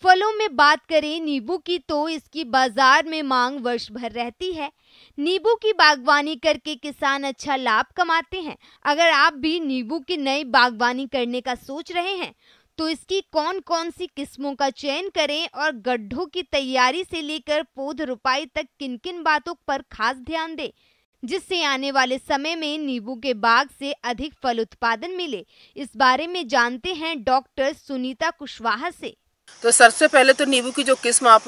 फलों में बात करें नींबू की तो इसकी बाजार में मांग वर्ष भर रहती है। नींबू की बागवानी करके किसान अच्छा लाभ कमाते हैं। अगर आप भी नींबू की नई बागवानी करने का सोच रहे हैं तो इसकी कौन कौन सी किस्मों का चयन करें और गड्ढों की तैयारी से लेकर पौध रोपाई तक किन किन बातों पर खास ध्यान दें, जिससे आने वाले समय में नींबू के बाग से अधिक फल उत्पादन मिले। इस बारे में जानते हैं डॉक्टर सुनीता कुशवाहा से। तो सबसे पहले तो नींबू की जो किस्म आप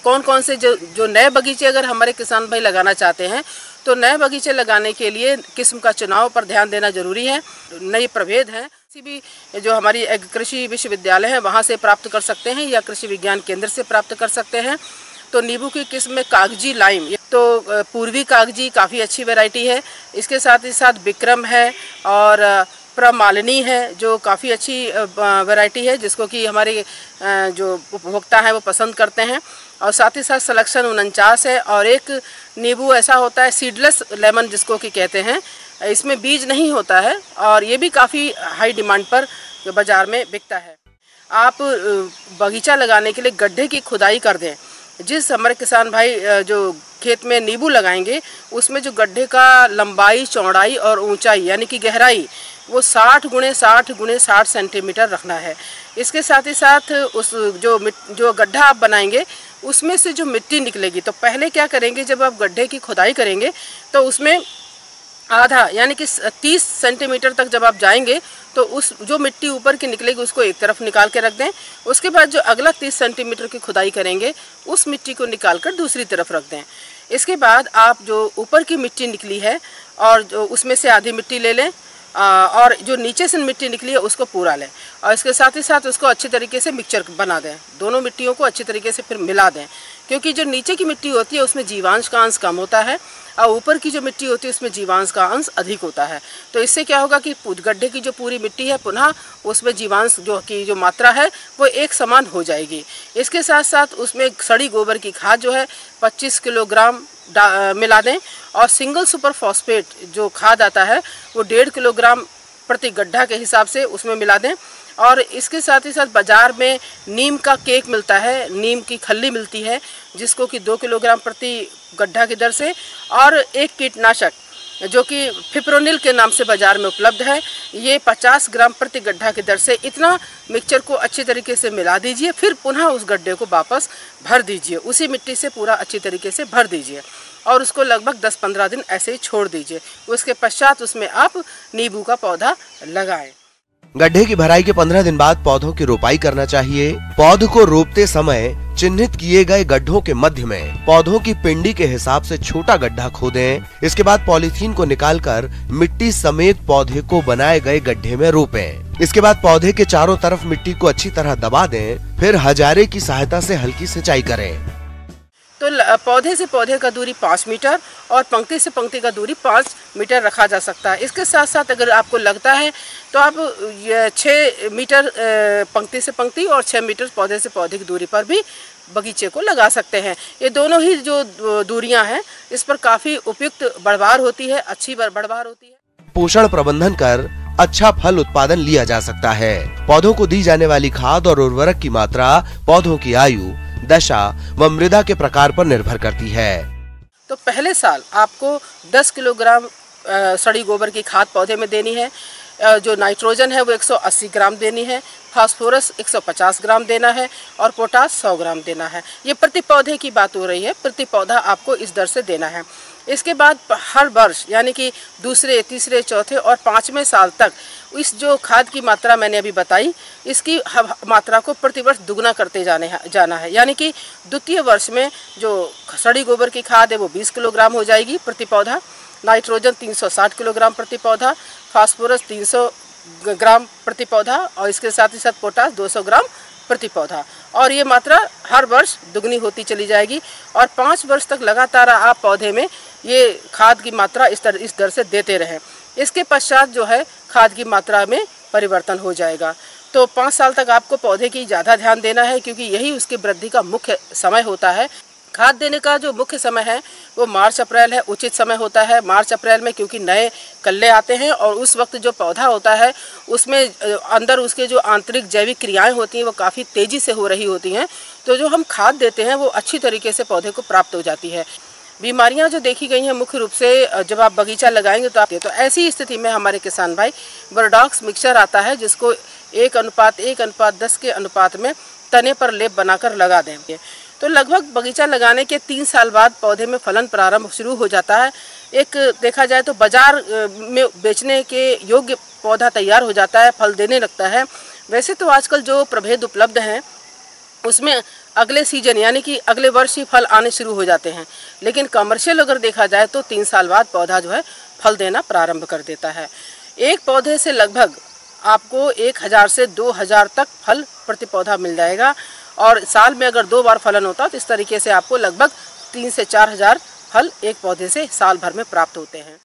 कौन कौन से जो नए बगीचे अगर हमारे किसान भाई लगाना चाहते हैं तो नए बगीचे लगाने के लिए किस्म का चुनाव पर ध्यान देना जरूरी है। नए प्रभेद हैं, किसी भी जो हमारी कृषि विश्वविद्यालय है वहाँ से प्राप्त कर सकते हैं या कृषि विज्ञान केंद्र से प्राप्त कर सकते हैं। तो नींबू की किस्म में कागजी लाइम, तो पूर्वी कागजी काफ़ी अच्छी वैरायटी है। इसके साथ ही साथ विक्रम है और प्रमालिनी है जो काफ़ी अच्छी वैरायटी है, जिसको कि हमारे जो उपभोक्ता हैं वो पसंद करते हैं। और साथ ही साथ सिलेक्शन 49 है। और एक नींबू ऐसा होता है सीडलेस लेमन जिसको कि कहते हैं, इसमें बीज नहीं होता है और ये भी काफ़ी हाई डिमांड पर बाज़ार में बिकता है। आप बगीचा लगाने के लिए गड्ढे की खुदाई कर दें। जिस हमारे किसान भाई जो खेत में नींबू लगाएंगे उसमें जो गड्ढे का लंबाई, चौड़ाई और ऊंचाई यानी कि गहराई वो 60 × 60 × 60 सेंटीमीटर रखना है। इसके साथ ही साथ उस जो गड्ढा आप बनाएंगे उसमें से जो मिट्टी निकलेगी, तो पहले क्या करेंगे, जब आप गड्ढे की खुदाई करेंगे तो उसमें आधा यानी कि 30 सेंटीमीटर तक जब आप जाएंगे तो उस जो मिट्टी ऊपर की निकलेगी उसको एक तरफ निकाल के रख दें। उसके बाद जो अगला 30 सेंटीमीटर की खुदाई करेंगे उस मिट्टी को निकाल कर दूसरी तरफ रख दें। इसके बाद आप जो ऊपर की मिट्टी निकली है और जो उसमें से आधी मिट्टी ले लें और जो नीचे से मिट्टी निकली है उसको पूरा लें और इसके साथ ही साथ उसको अच्छी तरीके से मिक्सचर बना दें। दोनों मिट्टियों को अच्छी तरीके से फिर मिला दें, क्योंकि जो नीचे की मिट्टी होती है उसमें जीवांश का अंश कम होता है और ऊपर की जो मिट्टी होती है उसमें जीवांश का अंश अधिक होता है। तो इससे क्या होगा कि गड्ढे की जो पूरी मिट्टी है पुनः उसमें जीवांश जो मात्रा है वो एक समान हो जाएगी। इसके साथ साथ उसमें सड़ी गोबर की खाद जो है 25 किलोग्राम मिला दें और सिंगल सुपर फॉस्फेट जो खाद आता है वो 1.5 किलोग्राम प्रति गड्ढा के हिसाब से उसमें मिला दें। और इसके साथ ही साथ बाज़ार में नीम का केक मिलता है, नीम की खल्ली मिलती है जिसको कि 2 किलोग्राम प्रति गड्ढा की दर से, और एक कीटनाशक जो कि फिप्रोनिल के नाम से बाज़ार में उपलब्ध है, ये 50 ग्राम प्रति गड्ढा की दर से इतना मिक्सचर को अच्छी तरीके से मिला दीजिए। फिर पुनः उस गड्ढे को वापस भर दीजिए, उसी मिट्टी से पूरा अच्छी तरीके से भर दीजिए और उसको लगभग 10-15 दिन ऐसे ही छोड़ दीजिए। उसके पश्चात उसमें आप नींबू का पौधा लगाएं। गड्ढे की भराई के 15 दिन बाद पौधों की रोपाई करना चाहिए। पौध को रोपते समय चिन्हित किए गए गड्ढों के मध्य में पौधों की पिंडी के हिसाब से छोटा गड्ढा खोदें। इसके बाद पॉलीथीन को निकालकर मिट्टी समेत पौधे को बनाए गए गड्ढे में रोपें। इसके बाद पौधे के चारों तरफ मिट्टी को अच्छी तरह दबा दें। फिर हजारे की सहायता से हल्की सिंचाई करें। तो पौधे से पौधे का दूरी 5 मीटर और पंक्ति से पंक्ति का दूरी 5 मीटर रखा जा सकता है। इसके साथ साथ अगर आपको लगता है तो आप 6 मीटर पंक्ति से पंक्ति और 6 मीटर पौधे से पौधे की दूरी पर भी बगीचे को लगा सकते हैं। ये दोनों ही जो दूरियां हैं इस पर काफ़ी उपयुक्त बढ़वार होती है, अच्छी बढ़वार होती है। पोषण प्रबंधन कर अच्छा फल उत्पादन लिया जा सकता है। पौधों को दी जाने वाली खाद और उर्वरक की मात्रा पौधों की आयु, दशा व मृदा के प्रकार पर निर्भर करती है। तो पहले साल आपको 10 किलोग्राम सड़ी गोबर की खाद पौधे में देनी है। जो नाइट्रोजन है वो 180 ग्राम देनी है, फास्फोरस 150 ग्राम देना है और पोटास 100 ग्राम देना है। ये प्रति पौधे की बात हो रही है, प्रति पौधा आपको इस दर से देना है। इसके बाद हर वर्ष यानी कि दूसरे, तीसरे, चौथे और 5वें साल तक इस जो खाद की मात्रा मैंने अभी बताई इसकी मात्रा को प्रतिवर्ष दुगना करते जाना है। यानी कि द्वितीय वर्ष में जो सड़ी गोबर की खाद है वो 20 किलोग्राम हो जाएगी प्रति पौधा, नाइट्रोजन 360 किलोग्राम प्रति पौधा, फास्फोरस 300 ग्राम प्रति पौधा और इसके साथ ही साथ पोटास 200 ग्राम प्रति पौधा, और ये मात्रा हर वर्ष दुगनी होती चली जाएगी और 5 वर्ष तक लगातार आप पौधे में ये खाद की मात्रा इस दर से देते रहें। इसके पश्चात जो है खाद की मात्रा में परिवर्तन हो जाएगा। तो 5 साल तक आपको पौधे की ज़्यादा ध्यान देना है क्योंकि यही उसकी वृद्धि का मुख्य समय होता है। खाद देने का जो मुख्य समय है वो मार्च अप्रैल है, उचित समय होता है। मार्च अप्रैल में क्योंकि नए कल्ले आते हैं और उस वक्त जो पौधा होता है उसमें अंदर उसके जो आंतरिक जैविक क्रियाएं होती हैं वो काफ़ी तेज़ी से हो रही होती हैं, तो जो हम खाद देते हैं वो अच्छी तरीके से पौधे को प्राप्त हो जाती है। बीमारियां जो देखी गई हैं मुख्य रूप से जब आप बगीचा लगाएंगे तो ऐसी स्थिति में हमारे किसान भाई बर्डॉक्स मिक्सचर आता है जिसको 1:1:10 के अनुपात में तने पर लेप बनाकर लगा देंगे। तो लगभग बगीचा लगाने के 3 साल बाद पौधे में फलन प्रारंभ शुरू हो जाता है। एक देखा जाए तो बाजार में बेचने के योग्य पौधा तैयार हो जाता है, फल देने लगता है। वैसे तो आजकल जो प्रभेद उपलब्ध हैं उसमें अगले सीजन यानी कि अगले वर्ष ही फल आने शुरू हो जाते हैं, लेकिन कमर्शियल अगर देखा जाए तो 3 साल बाद पौधा जो है फल देना प्रारंभ कर देता है। एक पौधे से लगभग आपको 1000 से 2000 तक फल प्रति पौधा मिल जाएगा और साल में अगर 2 बार फलन होता तो इस तरीके से आपको लगभग 3 से 4000 फल एक पौधे से साल भर में प्राप्त होते हैं।